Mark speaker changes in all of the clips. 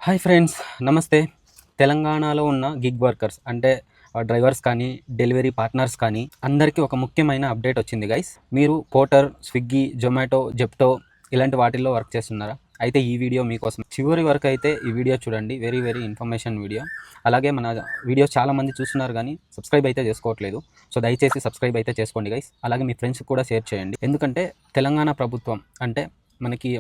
Speaker 1: Hi friends, నమస్తే. తెలంగాణలో ఉన్న గిగ్ వర్కర్స్ అంటే డ్రైవర్స్ కానీ, డెలివరీ పార్ట్నర్స్ కానీ అందరికీ ఒక ముఖ్యమైన అప్డేట్ వచ్చింది గైస్. మీరు పోర్టర్, స్విగ్గీ, జొమాటో, జెప్టో ఇలాంటి వాటిల్లో వర్క్ చేస్తున్నారా? అయితే ఈ వీడియో మీకోసం. చివరి వరకు అయితే ఈ వీడియో చూడండి. Very very information video. అలాగే మన వీడియోస్ చాలామంది చూస్తున్నారు కానీ సబ్స్క్రైబ్ అయితే చేసుకోవట్లేదు. సో దయచేసి సబ్స్క్రైబ్ అయితే చేసుకోండి గైస్. అలాగే మీ ఫ్రెండ్స్కి కూడా షేర్ చేయండి. ఎందుకంటే తెలంగాణ ప్రభుత్వం అంటే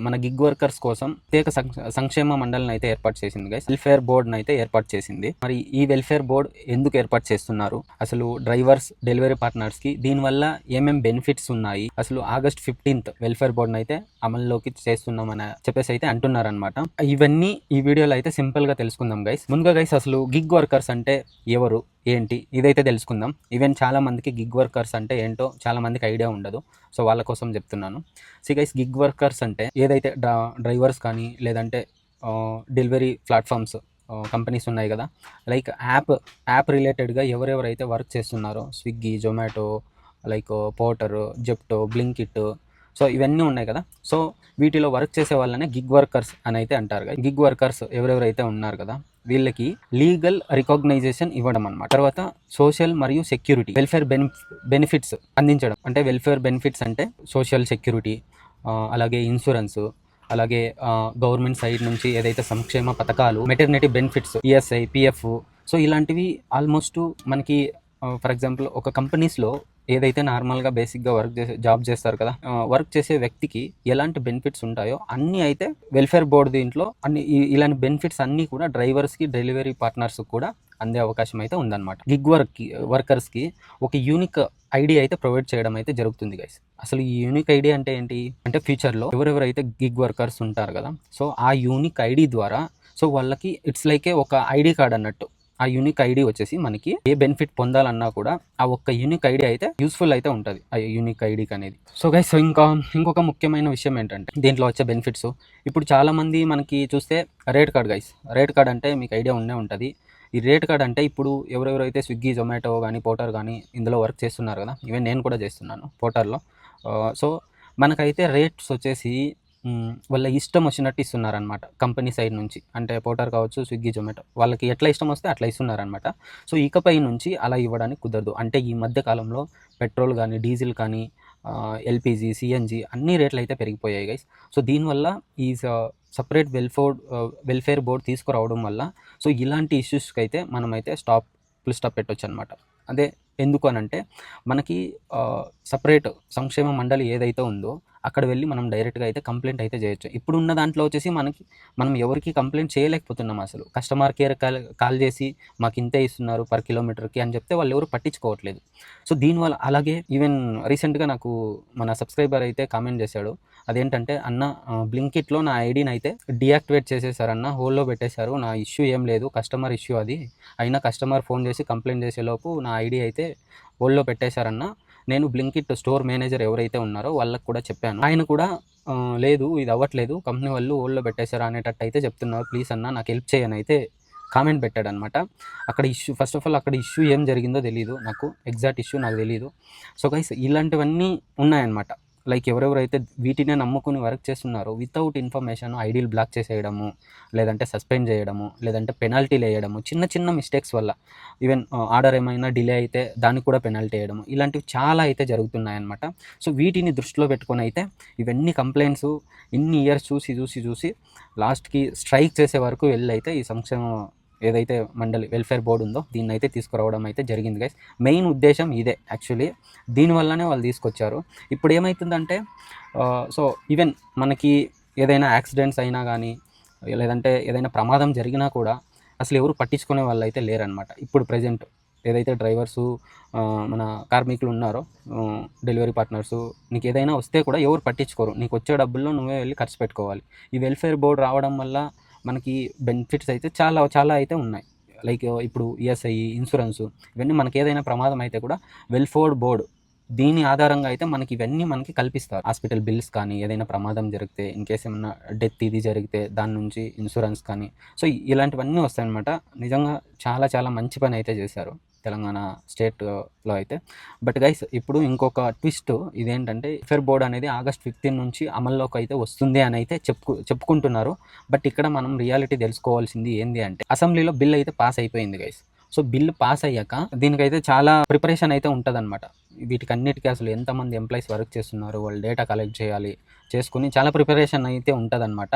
Speaker 1: మన గిగ్ వర్కర్స్ కోసం ప్రత్యేక సంక్షేమ మండలిని అయితే ఏర్పాటు చేసింది గైస్. వెల్ఫేర్ బోర్డుని అయితే ఏర్పాటు చేసింది. మరి ఈ వెల్ఫేర్ బోర్డ్ ఎందుకు ఏర్పాటు చేస్తున్నారు, అసలు డ్రైవర్స్, డెలివరీ పార్ట్నర్స్ కి దీనివల్ల ఏమేం బెనిఫిట్స్ ఉన్నాయి, అసలు August 15th వెల్ఫేర్ బోర్డుని అయితే అమల్లోకి చేస్తున్నామని చెప్పేసి అయితే అంటున్నారనమాట. ఇవన్నీ ఈ వీడియోలో అయితే సింపుల్ గా తెలుసుకుందాం గైస్. ముందుగా గైస్, అసలు గిగ్ వర్కర్స్ అంటే ఎవరు, ఏంటి, ఇదైతే తెలుసుకుందాం. ఈవెన్ చాలా మందికి గిగ్ వర్కర్స్ అంటే ఏంటో చాలా మందికి ఐడియా ఉండదు. సో వాళ్ళ కోసం చెప్తున్నాను. సి గైస్, గిగ్ వర్కర్స్ అంటే ఏదైతే డ్రైవర్స్ కానీ లేదంటే డెలివరీ ప్లాట్ఫామ్స్ కంపెనీస్ ఉన్నాయి కదా, లైక్ యాప్ రిలేటెడ్గా ఎవరెవరైతే వర్క్ చేస్తున్నారో, Swiggy, Zomato, like Porter, Zepto, Blinkit, so ఇవన్నీ ఉన్నాయి కదా. సో వీటిలో వర్క్ చేసే వాళ్ళనే గిగ్ వర్కర్స్ అని అయితే అంటారు. గిగ్ వర్కర్స్ ఎవరెవరైతే ఉన్నారు కదా వీళ్ళకి లీగల్ రికగ్నైజేషన్ ఇవ్వడం అనమాట. తర్వాత సోషల్ మరియు సెక్యూరిటీ వెల్ఫేర్ బెనిఫిట్స్ అందించడం. అంటే వెల్ఫేర్ బెనిఫిట్స్ అంటే సోషల్ సెక్యూరిటీ, అలాగే ఇన్సూరెన్స్, అలాగే గవర్నమెంట్ సైడ్ నుంచి ఏదైతే సంక్షేమ పథకాలు, maternity benefits, ESI, PF, so ఇలాంటివి ఆల్మోస్ట్ మనకి ఫర్ ఎగ్జాంపుల్ ఒక కంపెనీస్లో ఏదైతే నార్మల్గా బేసిక్గా జాబ్ చేస్తారు కదా, వర్క్ చేసే వ్యక్తికి ఎలాంటి బెనిఫిట్స్ ఉంటాయో అన్నీ అయితే వెల్ఫేర్ బోర్డు దీంట్లో అన్ని ఇలాంటి బెనిఫిట్స్ అన్నీ కూడా డ్రైవర్స్కి, డెలివరీ పార్ట్నర్స్ కూడా అందే అవకాశం అయితే ఉందన్నమాట. గిగ్ వర్కర్స్కి ఒక యూనిక్ ఐడి అయితే ప్రొవైడ్ చేయడం అయితే జరుగుతుంది గైస్. అసలు ఈ యూనిక్ ఐడి అంటే ఏంటి అంటే, ఫ్యూచర్లో ఎవరెవరైతే గిగ్ వర్కర్స్ ఉంటారు కదా, సో ఆ యూనిక్ ఐడి ద్వారా సో వాళ్ళకి ఇట్స్ లైక్ ఒక ఐడి కార్డ్ అన్నట్టు. ఆ యూనిక్ ఐడి వచ్చేసి మనకి ఏ బెనిఫిట్ పొందాలన్నా కూడా ఆ ఒక్క యూనిక్ ఐడి అయితే యూస్ఫుల్ అయితే ఉంటుంది, ఆ యూనిక్ ఐడికి అనేది. సో గైస్, ఇంకొక ముఖ్యమైన విషయం ఏంటంటే దీంట్లో వచ్చే బెనిఫిట్స్. ఇప్పుడు చాలామంది మనకి చూస్తే rate card guys. Rate card అంటే మీకు ఐడియా ఉండే ఉంటుంది. ఈ రేట్ కార్డ్ అంటే ఇప్పుడు ఎవరెవరైతే స్విగ్గీ, జొమాటో కానీ, పోర్టర్ కానీ ఇందులో వర్క్ చేస్తున్నారు కదా, ఈవెన్ నేను కూడా చేస్తున్నాను పోర్టర్లో. సో మనకైతే రేట్స్ వచ్చేసి వాళ్ళ ఇష్టం వచ్చినట్టు ఇస్తున్నారనమాట కంపెనీ సైడ్ నుంచి. అంటే పోర్టర్ కావచ్చు, స్విగ్గీ, జొమాటో, వాళ్ళకి ఎట్లా ఇష్టం వస్తే అట్లా ఇస్తున్నారనమాట. సో ఇకపై నుంచి అలా ఇవ్వడానికి కుదరదు. అంటే ఈ మధ్య కాలంలో పెట్రోల్ కానీ, డీజిల్ కానీ, ఎల్పిజి, సిఎన్జి అన్ని రేట్లు అయితే పెరిగిపోయాయి గైస్. సో దీనివల్ల ఈ సపరేట్ వెల్ఫేర్ బోర్డ్ తీసుకురావడం వల్ల సో ఇలాంటి ఇష్యూస్కి అయితే మనమైతే ఫుల్ స్టాప్ పెట్టవచ్చు అనమాట. అదే ఎందుకు అనంటే, మనకి సపరేట్ సంక్షేమ మండలి ఏదైతే ఉందో అక్కడ వెళ్ళి మనం డైరెక్ట్గా అయితే కంప్లైంట్ అయితే చేయొచ్చు. ఇప్పుడున్న దాంట్లో వచ్చేసి మనం ఎవరికి కంప్లైంట్ చేయలేకపోతున్నాం. అసలు కస్టమర్ కేర్ కాల్ చేసి మాకు ఇంతే ఇస్తున్నారు పర్ కిలోమీటర్కి అని చెప్తే వాళ్ళు ఎవరు పట్టించుకోవట్లేదు. సో దీనివల్ల అలాగే ఈవెన్ రీసెంట్గా నాకు మన సబ్స్క్రైబర్ అయితే కామెంట్ చేశాడు. అదేంటంటే, అన్న బ్లింకిట్లో నా ఐడిని అయితే డీయాక్టివేట్ చేసేసారన్న, హోల్డ్లో పెట్టేశారు, నా ఇష్యూ ఏం లేదు, కస్టమర్ ఇష్యూ అది, అయినా కస్టమర్ ఫోన్ చేసి కంప్లైంట్ చేసేలోపు నా ఐడి అయితే హోల్డ్లో పెట్టేశారన్న. నేను బ్లింకిట్ స్టోర్ మేనేజర్ ఎవరైతే ఉన్నారో వాళ్ళకి కూడా చెప్పాను. ఆయన కూడా లేదు ఇది అవ్వట్లేదు, కంపెనీ వాళ్ళు హోల్డ్లో పెట్టేశారు అనేటట్టు అయితే చెప్తున్నారు, ప్లీజ్ అన్న నాకు హెల్ప్ చేయని అయితే కామెంట్ పెట్టాడనమాట. అక్కడ ఇష్యూ, ఫస్ట్ ఆఫ్ ఆల్ అక్కడ ఇష్యూ ఏం జరిగిందో తెలియదు నాకు, ఎగ్జాక్ట్ ఇష్యూ నాకు తెలియదు. సో గైస్, ఇలాంటివన్నీ ఉన్నాయన్నమాట. లైక్ ఎవరెవరైతే వీటినే నమ్ముకుని వర్క్ చేస్తున్నారో వితౌట్ ఇన్ఫర్మేషన్ ఐడీలు బ్లాక్ చేసేయడము, లేదంటే సస్పెండ్ చేయడము, లేదంటే పెనాల్టీలు వేయడము, చిన్న చిన్న మిస్టేక్స్ వల్ల ఈవెన్ ఆర్డర్ ఏమైనా డిలే అయితే దానికి కూడా పెనాల్టీ వేయడము, ఇలాంటివి చాలా అయితే జరుగుతున్నాయన్నమాట. సో వీటిని దృష్టిలో పెట్టుకొని అయితే ఇవన్నీ కంప్లైంట్స్ ఇన్ని ఇయర్స్ చూసి లాస్ట్కి స్ట్రైక్ చేసే వరకు వెళ్ళి అయితే ఈ సంక్షేమ ఏదైతే మండలి వెల్ఫేర్ బోర్డు ఉందో దీన్ని అయితే తీసుకురావడం అయితే జరిగింది గైస్. మెయిన్ ఉద్దేశం ఇదే యాక్చువల్లీ, దీనివల్లనే వాళ్ళు తీసుకొచ్చారు. ఇప్పుడు ఏమవుతుందంటే, సో ఈవెన్ మనకి ఏదైనా యాక్సిడెంట్స్ అయినా కానీ, లేదంటే ఏదైనా ప్రమాదం జరిగినా కూడా అసలు ఎవరు పట్టించుకునే వాళ్ళు అయితే లేరనమాట. ఇప్పుడు ప్రజెంట్ ఏదైతే డ్రైవర్సు, మన కార్మికులు ఉన్నారో, డెలివరీ పార్ట్నర్సు, నీకు ఏదైనా వస్తే కూడా ఎవరు పట్టించుకోరు. నీకు వచ్చే డబ్బుల్లో నువ్వే వెళ్ళి ఖర్చు పెట్టుకోవాలి. ఈ వెల్ఫేర్ బోర్డు రావడం వల్ల మనకి బెనిఫిట్స్ అయితే చాలా అయితే ఉన్నాయి. లైక్ ఇప్పుడు ఈఎస్ఐ, ఇన్సూరెన్సు, ఇవన్నీ మనకి ఏదైనా ప్రమాదం అయితే కూడా వెల్ఫేర్ బోర్డు దీని ఆధారంగా అయితే మనకి ఇవన్నీ మనకి కల్పిస్తారు. హాస్పిటల్ బిల్స్ కానీ, ఏదైనా ప్రమాదం జరిగితే, ఇన్ కేసు ఏమన్నా డెత్ ఇది జరిగితే దాని నుంచి ఇన్సూరెన్స్ కానీ, సో ఇలాంటివన్నీ వస్తాయన్నమాట. నిజంగా చాలా మంచి పని అయితే చేశారు. తెలంగాణ స్టేట్లో అయితే. బట్ గైస్ ఇప్పుడు ఇంకొక ట్విస్ట్ ఇదేంటంటే వెల్ఫేర్ బోర్డ్ అనేది August 15 నుంచి అమల్లోకి అయితే వస్తుంది అని అయితే చెప్పుకుంటున్నారు. బట్ ఇక్కడ మనం రియాలిటీ తెలుసుకోవాల్సింది ఏంది అంటే అసెంబ్లీలో బిల్ అయితే పాస్ అయిపోయింది గైస్. సో బిల్ పాస్ అయ్యాక దీనికైతే చాలా ప్రిపరేషన్ అయితే ఉంటుందన్నమాట. వీటికన్నిటికీ అసలు ఎంతమంది ఎంప్లాయీస్ వర్క్ చేస్తున్నారు, వాళ్ళు డేటా కలెక్ట్ చేయాలి, చేసుకుని చాలా ప్రిపరేషన్ అయితే ఉంటుందన్నమాట.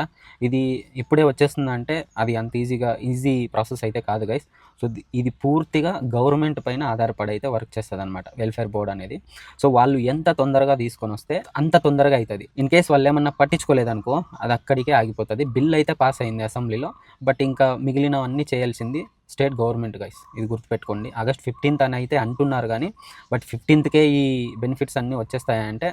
Speaker 1: ఇది ఇప్పుడే వచ్చేస్తుందంటే అది అంత ఈజీ ప్రాసెస్ అయితే కాదు గైస్. సో ఇది పూర్తిగా గవర్నమెంట్ పైన ఆధారపడి అయితే వర్క్ చేస్తుంది అనమాట వెల్ఫేర్ బోర్డ్ అనేది. సో వాళ్ళు ఎంత తొందరగా తీసుకొని వస్తే అంత తొందరగా అవుతుంది. ఇన్ కేస్ వాళ్ళు ఏమన్నా పట్టించుకోలేదనుకో అది అక్కడికే ఆగిపోతుంది. బిల్ అయితే పాస్ అయింది అసెంబ్లీలో, బట్ ఇంకా మిగిలినవన్నీ చేయాల్సింది స్టేట్ గవర్నమెంట్ గైస్. ఇది గుర్తుపెట్టుకోండి. August 15th అని అయితే అంటున్నారు కానీ బట్ 15th ఈ బెనిఫిట్స్ అన్నీ వచ్చేస్తాయంటే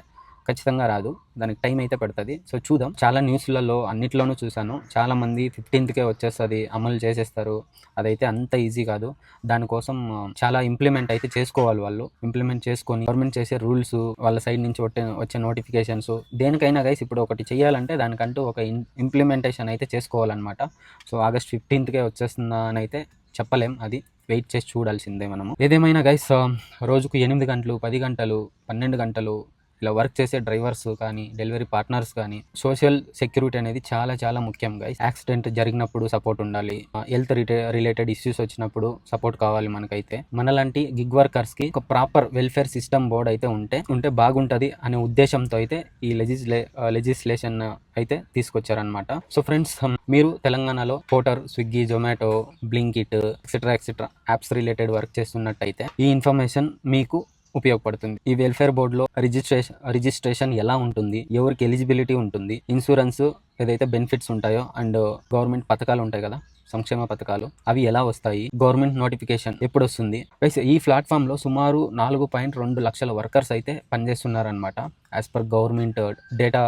Speaker 1: ఖచ్చితంగా రాదు, దానికి టైం అయితే పడుతుంది. సో చూద్దాం. చాలా న్యూస్లలో అన్నిట్లోనూ చూశాను, చాలామంది 15th వచ్చేస్తుంది, అమలు చేసేస్తారు. అదైతే అంత ఈజీ కాదు. దానికోసం చాలా ఇంప్లిమెంట్ అయితే చేసుకోవాలి. వాళ్ళు ఇంప్లిమెంట్ చేసుకొని గవర్నమెంట్ చేసే రూల్స్, వాళ్ళ సైడ్ నుంచి వచ్చే నోటిఫికేషన్స్, దేనికైనా గైస్ ఇప్పుడు ఒకటి చేయాలంటే దానికంటూ ఒక ఇంప్లిమెంటేషన్ అయితే చేసుకోవాలన్నమాట. సో August 15th వచ్చేస్తుందా అని అయితే చెప్పలేం, అది వెయిట్ చేసి చూడాల్సిందే మనము. ఏదేమైనా గైస్ రోజుకు 8 గంటలు 10 గంటలు 12 గంటలు ఇలా వర్క్ చేసే డ్రైవర్స్ కానీ డెలివరీ పార్ట్నర్స్ కానీ సోషల్ సెక్యూరిటీ అనేది చాలా చాలా ముఖ్యం గైస్. యాక్సిడెంట్ జరిగినప్పుడు సపోర్ట్ ఉండాలి, హెల్త్ రిలేటెడ్ ఇష్యూస్ వచ్చినప్పుడు సపోర్ట్ కావాలి మనకైతే. మనలాంటి గిగ్ వర్కర్స్కి ఒక ప్రాపర్ వెల్ఫేర్ సిస్టమ్ బోర్డ్ అయితే ఉంటే బాగుంటుంది అనే ఉద్దేశంతో అయితే ఈ లెజిస్లేషన్ అయితే తీసుకొచ్చారనమాట. సో ఫ్రెండ్స్, మీరు తెలంగాణలో Porter, Swiggy, Zomato, Blinkit etcetera apps related work చేస్తున్నట్టయితే ఈ ఇన్ఫర్మేషన్ మీకు ఉపయోగపడుతుంది. ఈ వెల్ఫేర్ బోర్డులో రిజిస్ట్రేషన్ ఎలా ఉంటుంది, ఎవరికి ఎలిజిబిలిటీ ఉంటుంది, ఇన్సూరెన్స్ ఏదైతే బెనిఫిట్స్ ఉంటాయో అండ్ గవర్నమెంట్ పథకాలు ఉంటాయి కదా, సంక్షేమ పథకాలు, అవి ఎలా వస్తాయి, గవర్నమెంట్ నోటిఫికేషన్ ఎప్పుడు వస్తుంది. ఈ ప్లాట్ఫామ్ లో సుమారు 4.2 లక్షల వర్కర్స్ అయితే పనిచేస్తున్నారనమాట as per government data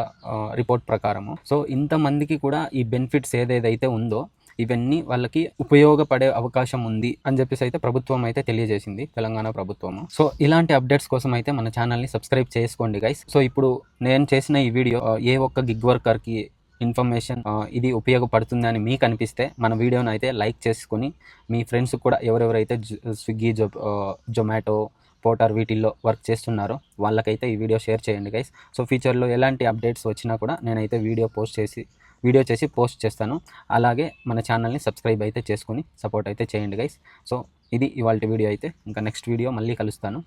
Speaker 1: report ప్రకారము. సో ఇంతమందికి కూడా ఈ బెనిఫిట్స్ ఏదైతే ఉందో ఇవన్నీ వాళ్ళకి ఉపయోగపడే అవకాశం ఉంది అని చెప్పేసి అయితే ప్రభుత్వం అయితే తెలియజేసింది, తెలంగాణ ప్రభుత్వము. సో ఇలాంటి అప్డేట్స్ కోసం అయితే మన ఛానల్ని సబ్స్క్రైబ్ చేసుకోండి గైస్. సో ఇప్పుడు నేను చేసిన ఈ వీడియో ఏ ఒక్క గిగ్ వర్కర్కి ఇన్ఫర్మేషన్ ఇది ఉపయోగపడుతుంది అని మీకు అనిపిస్తే మన వీడియోని అయితే లైక్ చేసుకొని మీ ఫ్రెండ్స్ కూడా ఎవరెవరైతే స్విగ్గీ, జొమాటో, పోటర్ వీటిల్లో వర్క్ చేస్తున్నారో వాళ్ళకైతే ఈ వీడియో షేర్ చేయండి గైస్. సో ఫ్యూచర్లో ఎలాంటి అప్డేట్స్ వచ్చినా కూడా నేనైతే వీడియో చేసి పోస్ట్ చేస్తాను. అలాగే మన ఛానల్ని సబ్స్క్రైబ్ అయితే చేసుకొని సపోర్ట్ అయితే చేయండి గైస్. సో ఇది ఇవాళ వీడియో అయితే, ఇంకా నెక్స్ట్ వీడియో మళ్ళీ కలుస్తాను.